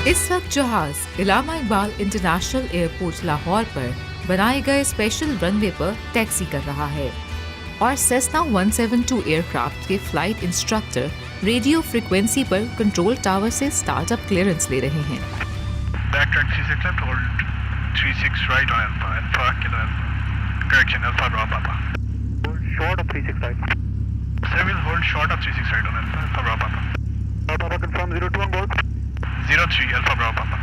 इस वक्त जहाज इलामा इकबाल इंटरनेशनल एयरपोर्ट लाहौर पर बनाए गए स्पेशल रनवे पर टैक्सी कर रहा है और सेस्ना 172 एयरक्राफ्ट के फ्लाइट इंस्ट्रक्टर रेडियो फ्रीक्वेंसी पर कंट्रोल टावर से स्टार्टअप क्लियरेंस ले रहे हैं। Backtrack 36 left, hold 36 right on Alpha, Alpha Kilo Alpha. Correction, Alpha Bravo Papa. Hold short of 36 right. Sir, we'll hold short of 36 right on Alpha, Alpha Bravo Papa. Papa confirm 02 on board. 03 Alpha Bravo Papa.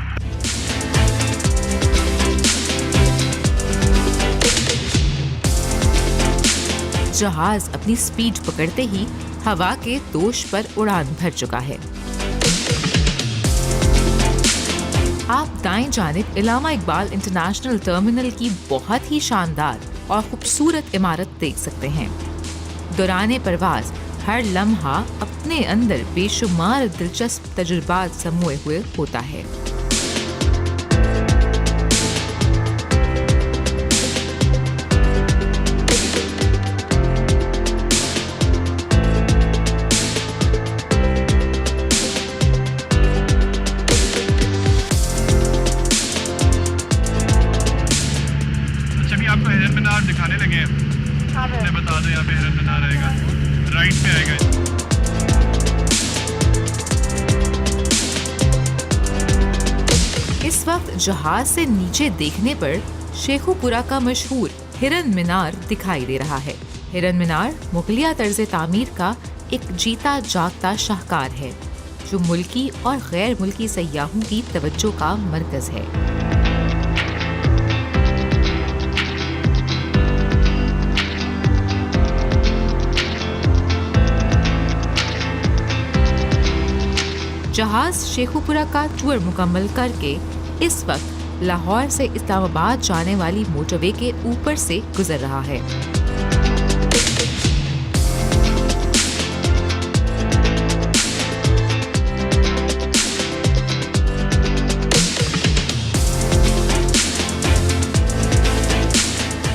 जहाज अपनी speed पकड़ते ही हवा के दोष पर उड़ान भर चुका है। आप दाएं जानिब इलामा इकबाल इंटरनेशनल टर्मिनल की बहुत ही शानदार और खूबसूरत इमारत देख सकते हैं। दौरान परवाज हर लम्हा अपने अंदर बेशुमार दिलचस्प तजुर्बात समोए हुए होता है। आपको हिरन मीनार दिखाने लगे हैं। मैं बता दूं यहाँ पे हिरन मीनार आएगा, राइट पे आएगा। इस वक्त जहाज से नीचे देखने पर शेखुपुरा का मशहूर हिरन मीनार दिखाई दे रहा है। हिरन मीनार मुगलिया तर्ज तामीर का एक जीता जागता शाहकार है जो मुल्की और गैर मुल्की सयाहों की तवज्जो का मरकज है। जहाज शेखुपुरा का टूर मुकम्मल करके इस वक्त लाहौर से इस्लामाबाद जाने वाली मोटरवे के ऊपर से गुजर रहा है।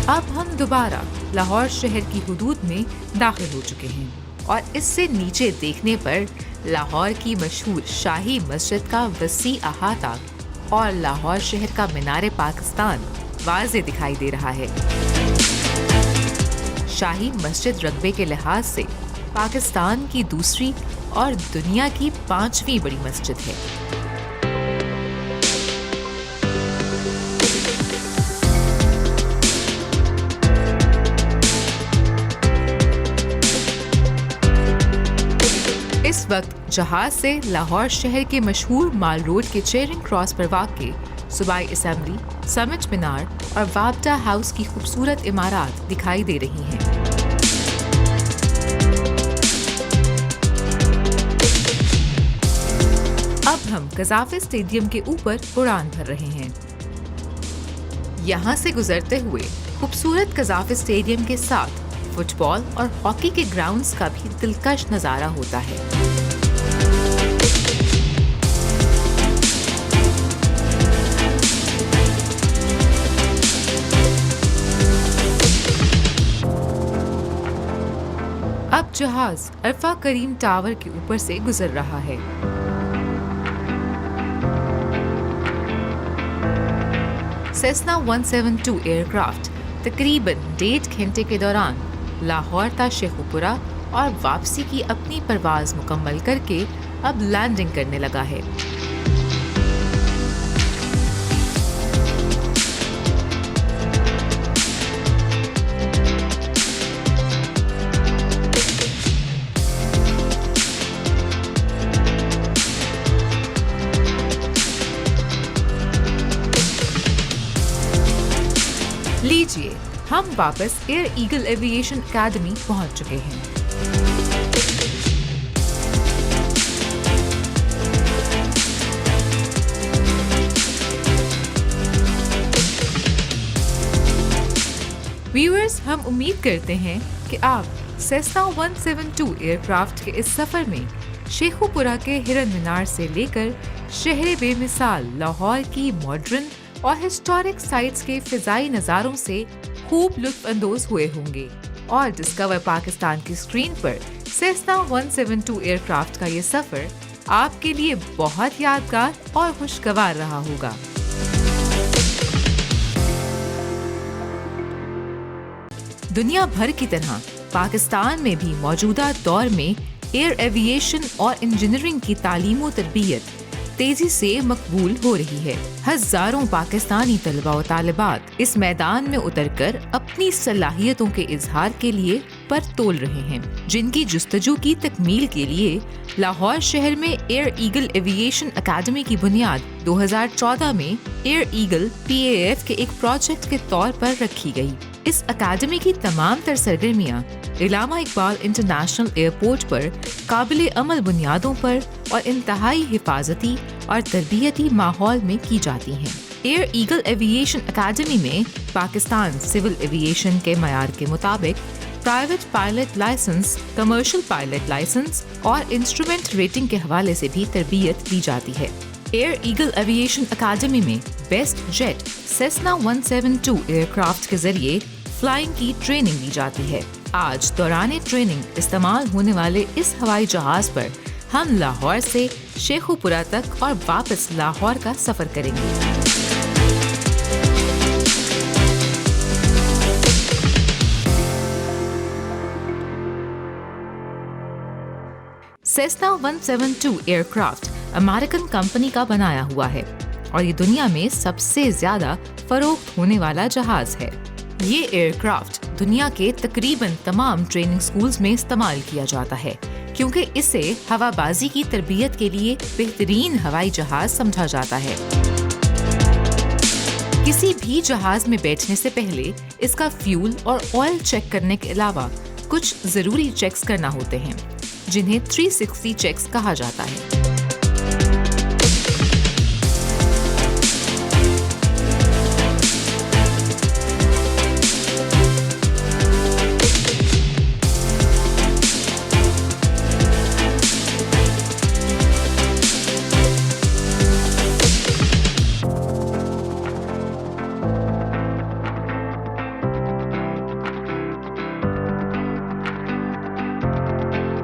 अब हम दोबारा लाहौर शहर की हुदूद में दाखिल हो चुके हैं और इससे नीचे देखने पर लाहौर की मशहूर शाही मस्जिद का वसी अहाता और लाहौर शहर का मीनार पाकिस्तान वाज़े दिखाई दे रहा है। शाही मस्जिद रकबे के लिहाज से पाकिस्तान की दूसरी और दुनिया की 5वीं बड़ी मस्जिद है। इस वक्त जहाज से लाहौर शहर के मशहूर माल रोड के चेयरिंग क्रॉस पर वाक़े सूबाई असेंबली, समिट मीनार और वाबडा हाउस की खूबसूरत इमारत दिखाई दे रही हैं। अब हम कज़ाफ़ी स्टेडियम के ऊपर उड़ान भर रहे हैं। यहाँ से गुजरते हुए खूबसूरत कज़ाफ़ी स्टेडियम के साथ फुटबॉल और हॉकी के ग्राउंड्स का भी दिलकश नज़ारा होता है। अब जहाज अल्फा करीम टावर के ऊपर से गुजर रहा है। सेस्ना 172 एयरक्राफ्ट तकरीबन 1.5 घंटे के दौरान लाहौर ता शेखुपुरा और वापसी की अपनी परवाज मुकम्मल करके अब लैंडिंग करने लगा है। लीजिए, हम वापस एयर ईगल एविएशन एकेडमी पहुंच चुके हैं। व्यूअर्स, हम उम्मीद करते हैं कि आप सेस्ना 172 एयरक्राफ्ट के इस सफर में शेखुपुरा के हिरन मीनार से लेकर शहर बेमिसाल लाहौर की मॉडर्न और हिस्टोरिक साइट्स के फिजाई नज़ारों से खूब लुत्फ अंदोज हुए होंगे और डिस्कवर पाकिस्तान की स्क्रीन पर सेस्ना 172 एयरक्राफ्ट का ये सफर आपके लिए बहुत यादगार और खुशगवार रहा होगा। दुनिया भर की तरह पाकिस्तान में भी मौजूदा दौर में एयर एविएशन और इंजीनियरिंग की तालीम और तरबियत तेजी से मकबूल हो रही है। हजारों पाकिस्तानी तलबा और तालिबात इस मैदान में उतरकर अपनी सलाहियतों के इजहार के लिए पर तोल रहे हैं, जिनकी जुस्तजू की तकमील के लिए लाहौर शहर में एयर ईगल एविएशन अकेडमी की बुनियाद 2014 में एयर ईगल PAF के एक प्रोजेक्ट के तौर पर रखी गई। इस अकेडमी की तमाम तर सरगर्मियाँ इलामा इकबाल इंटरनेशनल एयरपोर्ट पर काबिल अमल बुनियादों पर और इंतहाई हिफाजती और तरबियती माहौल में की जाती हैं। एयर ईगल एविएशन अकेडमी में पाकिस्तान सिविल एविएशन के मयार के मुताबिक private pilot licence, commercial pilot licence और इंस्ट्रूमेंट रेटिंग के हवाले से भी तरबियत दी जाती है। एयर ईगल एविएशन अकेडमी में बेस्ट जेट सेस्ना 172 एयरक्राफ्ट के जरिए फ्लाइंग की ट्रेनिंग दी जाती है। आज दौरान ट्रेनिंग इस्तेमाल होने वाले इस हवाई जहाज पर हम लाहौर से शेखुपुरा तक और वापस लाहौर का सफर करेंगे। सेस्ना 172 एयरक्राफ्ट अमेरिकन कंपनी का बनाया हुआ है और ये दुनिया में सबसे ज्यादा फरोख्त होने वाला जहाज है। ये एयरक्राफ्ट दुनिया के तकरीबन तमाम ट्रेनिंग स्कूल्स में इस्तेमाल किया जाता है, क्योंकि इसे हवाबाजी की तरबियत के लिए बेहतरीन हवाई जहाज समझा जाता है। किसी भी जहाज में बैठने से पहले इसका फ्यूल और ऑयल चेक करने के अलावा कुछ जरूरी चेक्स करना होते हैं, जिन्हें 360 चेक्स कहा जाता है।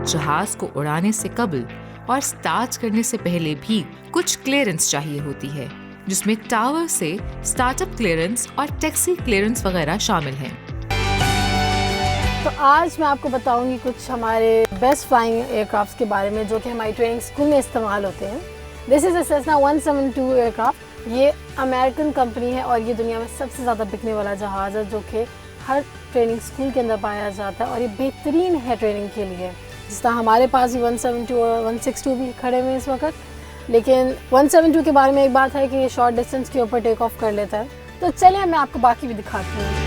जहाज को उड़ाने से कबल और स्टार्ट करने से पहले भी कुछ क्लियरेंस चाहिए होती है, जिसमें टावर से स्टार्टअप क्लियरेंस और टैक्सी क्लियरेंस वगैरह शामिल हैं। तो आज मैं आपको बताऊंगी कुछ हमारे बेस्ट फ्लाइंग एयरक्राफ्ट के बारे में जो कि हमारी ट्रेनिंग स्कूल में इस्तेमाल होते हैं। This is Cessna 172 aircraft. ये अमेरिकन कंपनी है और ये दुनिया में सबसे ज़्यादा बिकने वाला जहाज़ है, जो कि हर ट्रेनिंग स्कूल के अंदर पाया जाता है और ये बेहतरीन है ट्रेनिंग के लिए। जिस तरह हमारे पास भी 172 और 162 भी खड़े हुए हैं इस वक्त, लेकिन 172 के बारे में एक बात है कि ये शॉर्ट डिस्टेंस के ऊपर टेक ऑफ कर लेता है। तो चलिए मैं आपको बाकी भी दिखाती हूँ।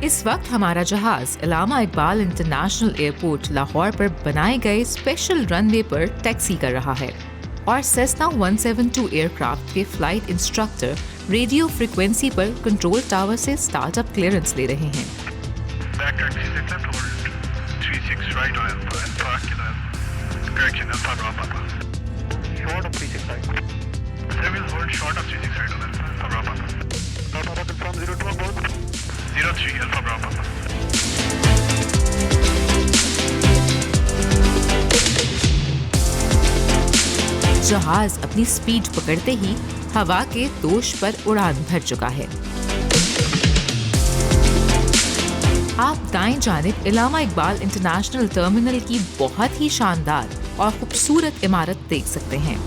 इस वक्त हमारा जहाज इलामा इकबाल इंटरनेशनल एयरपोर्ट लाहौर पर बनाए गए स्पेशल रनवे पर टैक्सी कर रहा है और सेस्ना 172 एयरक्राफ्ट के फ्लाइट इंस्ट्रक्टर रेडियो फ्रीक्वेंसी पर कंट्रोल टावर से स्टार्टअप क्लियरेंस ले रहे हैं। Back taxi is left, hold 36 right on Alpha and park in Alpha. Correction, Alpha Bravo Papa. Short of 36 right. They will hold short of 36 right on Alpha, Alpha Bravo Papa. Papa confirm 02 on board. 03 Alpha Bravo Papa. जहाज अपनी speed पकड़ते ही हवा के दोष पर उड़ान भर चुका है। आप दाएं जानिब इलामा इकबाल इंटरनेशनल टर्मिनल की बहुत ही शानदार और खूबसूरत इमारत देख सकते हैं।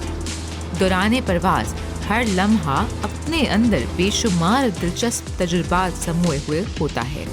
दौरान परवाज हर लम्हा अपने अंदर बेशुमार दिलचस्प तजुर्बात समोए हुए होता है।